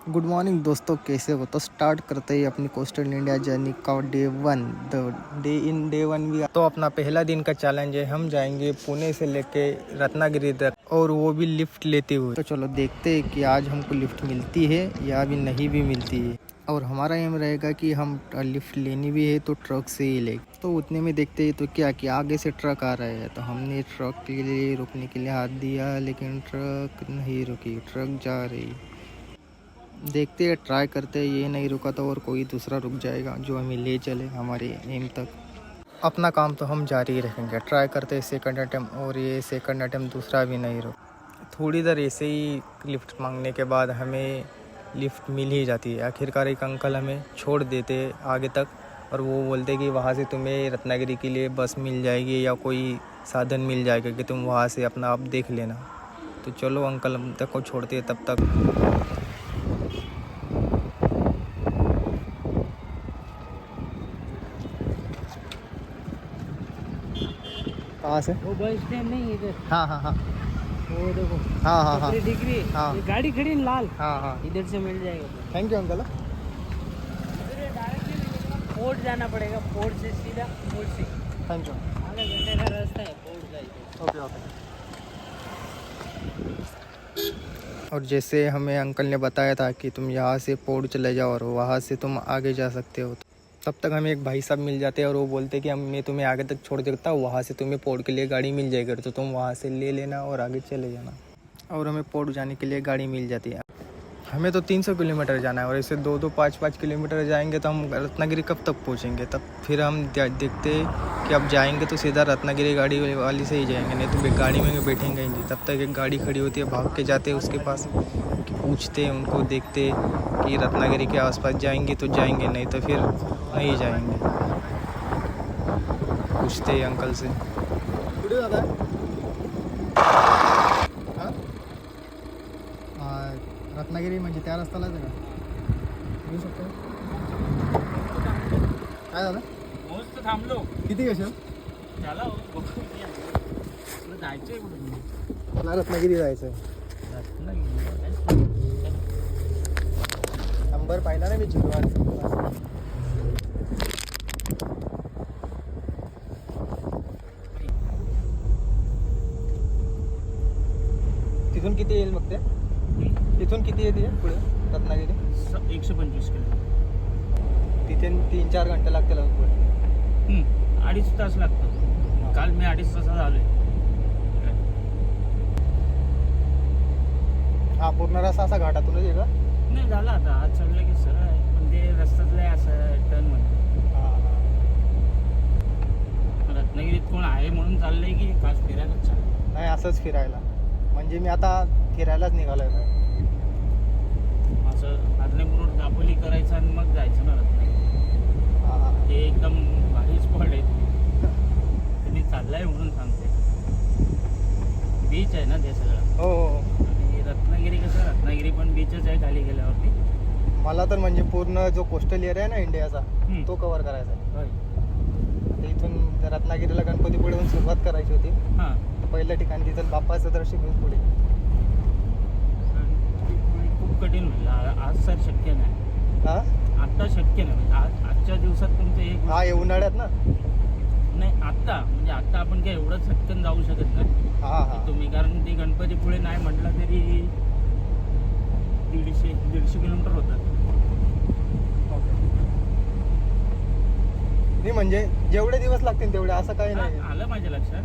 Good morning दोस्तों, कैसे हो? तो स्टार्ट करते ही अपनी कोस्टल इंडिया जर्नी का डे 1। डे 1 भी तो अपना पहला दिन का चैलेंज है। हम जाएंगे पुणे से लेके रत्नागिरी तक, और वो भी लिफ्ट लेते हुए। तो चलो देखते हैं कि आज हमको लिफ्ट मिलती है या अभी नहीं भी मिलती है। और हमारा एम रहेगा कि हम लिफ्ट लेनी भी है तो ट्रक से ही ले। तो उतने में देखते हैं तो क्या कि आगे से ट्रक आ रहा है, तो हमने ट्रक के लिए रुकने के लिए हाथ दिया, लेकिन ट्रक नहीं रुकी, ट्रक जा रही। देखते हैं, ट्राई करते हैं, ये नहीं रुका तो और कोई दूसरा रुक जाएगा जो हमें ले चले हमारे एम तक। अपना काम तो हम जारी ही रखेंगे, ट्राई करते हैं सेकंड अटैम्प्ट, और ये सेकंड अटैम्प्ट दूसरा भी नहीं रुक। थोड़ी देर ऐसे ही लिफ्ट मांगने के बाद हमें लिफ्ट मिल ही जाती है। आखिरकार एक अंकल हमें छोड़ देते आगे तक, और वो बोलते कि वहाँ से तुम्हें रत्नागिरी के लिए बस मिल जाएगी या कोई साधन मिल जाएगा कि तुम वहाँ से अपना आप देख लेना। तो चलो अंकल हम तक को छोड़ते हैं तब तक। कहाँ से? वो बस स्टैंड नहीं इधर। हाँ हाँ हाँ वो देखो। हाँ हाँ हाँ डिग्री। हाँ। ये गाड़ी खड़ी है लाल। हाँ हाँ, इधर से मिल जाएगा। Thank you uncle. पोर्ट जाना पड़ेगा, पोर्ट से सीधा पोर्ट से थैंक यू। आधा घंटे का रास्ता है पोर्ट का इधर। Okay okay. और जैसे हमें अंकल ने बताया था कि तुम यहाँ से पौड़ चले जाओ और वहाँ से तुम आगे जा सकते हो, तब तक हमें एक भाई साहब मिल जाते हैं और वो बोलते कि मैं तुम्हें आगे तक छोड़ देता हूँ, वहाँ से तुम्हें पौड़ के लिए गाड़ी मिल जाएगी, तो तुम वहाँ से ले लेना और आगे चले जाना। और हमें पौड़ जाने के लिए गाड़ी मिल जाती है। हमें तो 300 किलोमीटर जाना है, और ऐसे 2-2, 5-5 किलोमीटर जाएंगे तो हम रत्नागिरी कब तक पहुँचेंगे। तब फिर हम देखते कि अब जाएंगे तो सीधा रत्नागिरी गाड़ी वाली से ही जाएंगे, नहीं तो गाड़ी में बैठेंगे ही नहीं। तब तक एक गाड़ी खड़ी होती है, भाग के जाते हैं उसके पास, पूछते हैं उनको, देखते कि रत्नागिरी के आसपास जाएंगे तो जाएंगे, नहीं तो फिर नहीं जाएंगे। पूछते हैं अंकल से। रत्नागिरी म्हणजे त्या रस्त्यालाच आहे का? येऊ शकतो? काय झालं? पोस्ट थांबलो. किती घेशील? चला जायचंय कुठे? मला रत्नागिरी जायचं आहे. नंबर पाहिला ना मी चिरवाड. तिथून किती येईल मग ते? तिथून किती येते पुढे रत्नागिरी? 125 किलो. तिथे 3-4 घंटे लागतील पुढे. 2.5 तास लागतो. काल मी 2.5 तासात आलोय. हा पूर्ण रस्ता असा घाटातूनच आहे का? नाही झाला आता, आज चढलं की सरळ आहे, पण ते रस्त्यातलं आहे असं टर्न मध्ये. रत्नागिरीत कोण आहे म्हणून चाललंय की खास फिरायलाच चाललंय? नाही, असंच फिरायला. म्हणजे मी आता फिरायलाच निघालोय. असं आदलेपूर दापोली करायचं आणि मग जायचं ना रत्नागिरी. हे एकदम भारी स्पॉट आहे. तुम्ही चाललाय म्हणून सांगते. बीच आहे ना ते सगळं. हो हो. आणि रत्नागिरी कसं, रत्नागिरी पण बीचच आहे खाली गेल्यावरती. मला तर म्हणजे पूर्ण जो कोस्टल एरिया आहे ना इंडियाचा, तो कव्हर करायचा आहे. आता इथून रत्नागिरीला गणपतीपुळेहून सुरुवात करायची होती. हां, तर पहिल्या ठिकाणी तिथं बाप्पाचं दर्शन घेऊन पुढे. खूप कठीण होईल आज सर, शक्य नाही. हा आत्ता शक्य नाही. आजच्या दिवसात तुमचं हे हा, हे उन्हाळ्यात ना. नाही आत्ता, म्हणजे आत्ता आपण काय एवढं झटकन जाऊ शकत नाही. हा हा. तुम्ही, कारण ते गणपतीपुळे नाही म्हटलं तरी 150 किलोमीटर होतात. नाही म्हणजे जेवढे दिवस लागतील तेवढे, असं काही नाही. आलं माझ्या लक्षात.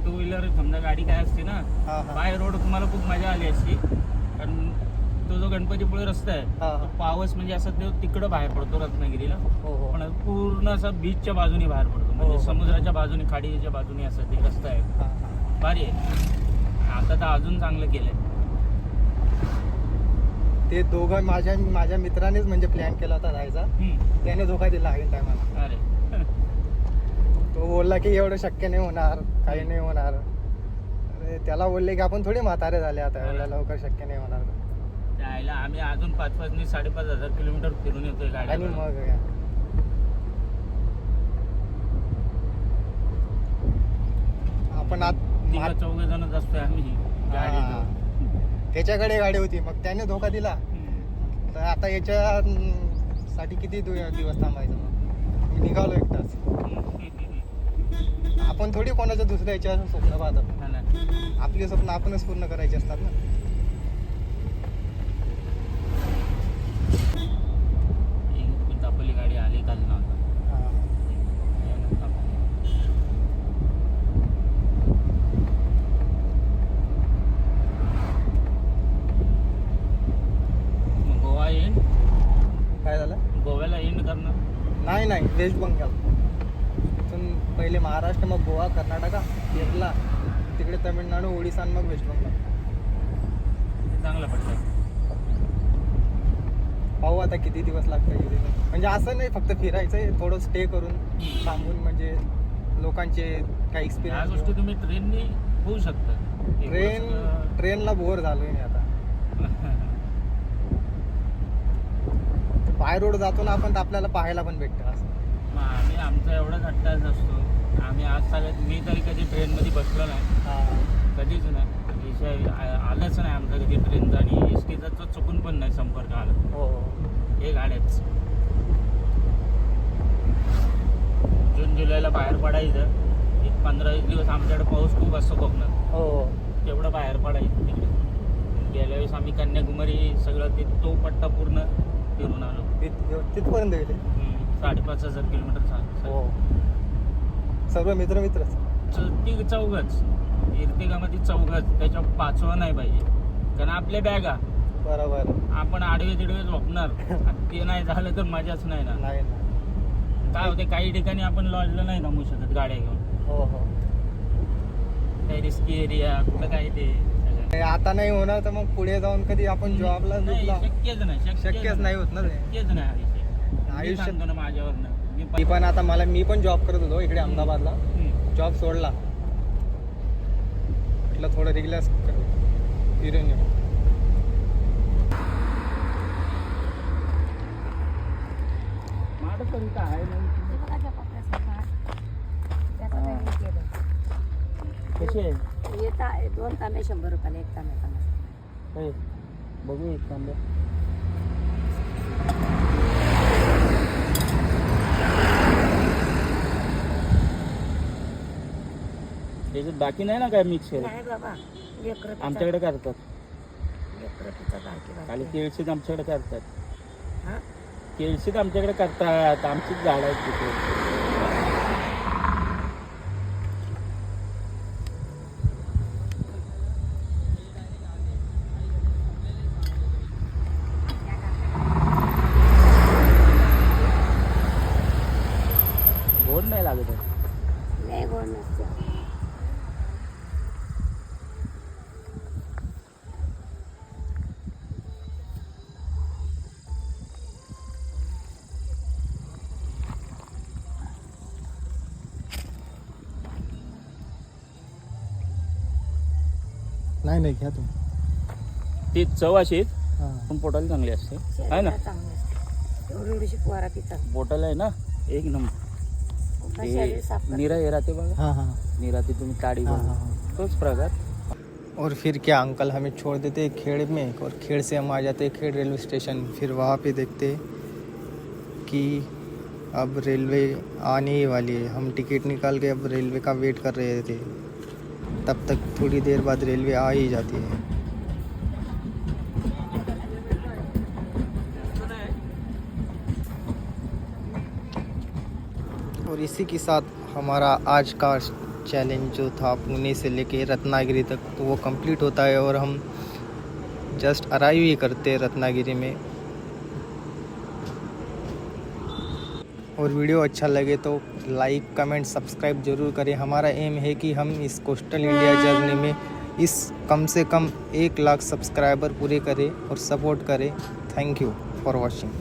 टू व्हीलर समजा गाडी काय असते ना, बाय रोड तुम्हाला खूप मजा आली असती. कारण तो जो गणपतीपुळे रस्ता आहे तो पावस म्हणजे असं ते तिकडं बाहेर पडतो रत्नागिरीला, पण पूर्ण असं बीचच्या बाजूने बाहेर पडतो, म्हणजे समुद्राच्या बाजूने, खाडीच्या बाजूने असं ते रस्ता आहे. भारी आहे. आता तर अजून चांगलं केलंय. ते दोघं माझ्या मित्रानेच म्हणजे प्लॅन केला होता जायचा. त्याने धोका दिला आहे टायमाला. अरे तो बोलला की एवढं शक्य नाही होणार, काही नाही होणार. अरे त्याला बोलले की आपण थोडी म्हातारे झाले आता, एवढ्या लवकर शक्य नाही होणार. त्याला आम्ही अजून 5,500 किलोमीटर फिरून येतोय गाडी. आणि मग आपण तिघ चौघ जणच असतोय आम्ही गाडी हा. त्याच्याकडे गाडी होती, मग त्याने धोका दिला. तर आता याच्या साठी किती दिवस थांबायचं? मग मी निघालो एकटाच. आपण थोडी कोणाच्या दुसऱ्या याच्यावर स्वप्न पाहतो. आपली स्वप्न आपणच पूर्ण करायची असतात ना. आपली गाडी आली काल नव्हता. गोवा एंड काय झालं? गोव्याला एंड करणार? नाही, वेस्ट बंगाल. इथून पहिले महाराष्ट्र, मग गोवा, कर्नाटका, केरला, तिकडे तमिळनाडू, ओडिसा आणि मग वेस्ट बंगाल. चांगलं पडलं. पाहू आता किती दिवस लागतात इथे. म्हणजे असं नाही फक्त फिरायचंय, थोडं स्टे करून थांबून, म्हणजे लोकांचे काही या एक्सपिरियन्स. गोष्टी तुम्ही ट्रेननी होऊ शकता. ट्रेनला बोर झालोय मी आता. बाय रोड जातो ना आपण, तर आपल्याला पाहायला पण भेटतं असं. मग आम्ही आमचा एवढाच अट्टाच असतो. आम्ही आज सगळ्यात मी तरी कधी ट्रेनमध्ये बसलो नाही, कधीच नाही. विषय आलंच नाही आमचा कधी ट्रेनचा, आणि एस टीचा तो चुकून पण नाही संपर्क आला. हो. हे गाड्याच जून जुलैला बाहेर पडायचं. एक 15-20 दिवस आमच्याकडे पाऊस खूप असतो कोकणात. हो. तेवढं बाहेर पडायचं तिकडे. गेल्या वेळेस आम्ही कन्याकुमारी सगळं तो पट्टा पूर्ण फिरून आलो. तिथपर्यंत गेले. 5,500 किलोमीटर चालू. हो. सर्व मित्रच. ती चौघच इर्तिगामध्ये चौघच, त्याच्या पाचवं नाही पाहिजे. कारण आपल्या बॅगा बरोबर. आपण आडवे तिडवे झोपणार, ते नाही झालं तर मजाच नाही ना. नाही. काय होते, काही ठिकाणी आपण लॉजला नाही थांबू शकत गाड्या घेऊन. हो. काही रिस्की एरिया कुठं काय ते हे आता नाही होणार, तर मग पुढे जाऊन कधी आपण जॉबला शक्यच नाही. शक्यच नाही होत ना ते. शक्यच नाही आयुष्यात. सांगतो ना माझ्यावरनं. मी पण आता मी पण जॉब करत होतो इकडे अहमदाबादला. जॉब सोडला, म्हटलं थोडं रिलॅक्स फिरून येऊ. कसे आहे? 2 तांबे 100 रुपयाला, 1 तांबे. बघू एक तांब्या. त्याच्यात बाकी नाही ना काय मिक्स आहे? नाही बाबा, आमच्याकडे करतात. लेकरं खाली केळशीत आमच्याकडे करतात. हा? केळशीत आमच्याकडे करतात. आमचीच झाड आहेत तिथे. गोड नाही लागत आहे. नाही गोड नसते. नाही घ्या तुम्ही. ती चव अशी आहेत, हां. पण पोटाला चांगली असते आहे ना. चांगलं असते. एवढीशी पोरा पितात. पोटाला आहे ना एक नंबर. शरीर साफ करते. निरा हे राहते बघा, हाँ. निरा ते तुम्ही ताडी हाँ, बघा, हाँ. तोच प्रकार. और फिर क्या, अंकल हमें छोड़ देते खेड़ में, और खेड़ से हम आ जाते खेड़ रेलवे स्टेशन. फिर वहाँ पे देखते कि अब रेलवे आने ही वाली है. हम टिकट निकाल के अब रेलवे का वेट कर रहे थे, तब तक थोड़ी देर बाद रेलवे आ ही जाती है. और इसी के साथ हमारा आज का चैलेंज जो था पुणे से लेके रत्नागिरी तक, तो वो कंप्लीट होता है. और हम जस्ट अराइव ही करते हैं रत्नागिरी में. और वीडियो अच्छा लगे तो लाइक कमेंट सब्सक्राइब ज़रूर करें. हमारा एम है कि हम इस कोस्टल इंडिया जर्नी में इस कम से कम 1 लाख सब्सक्राइबर पूरे करें और सपोर्ट करें. Thank you for watching.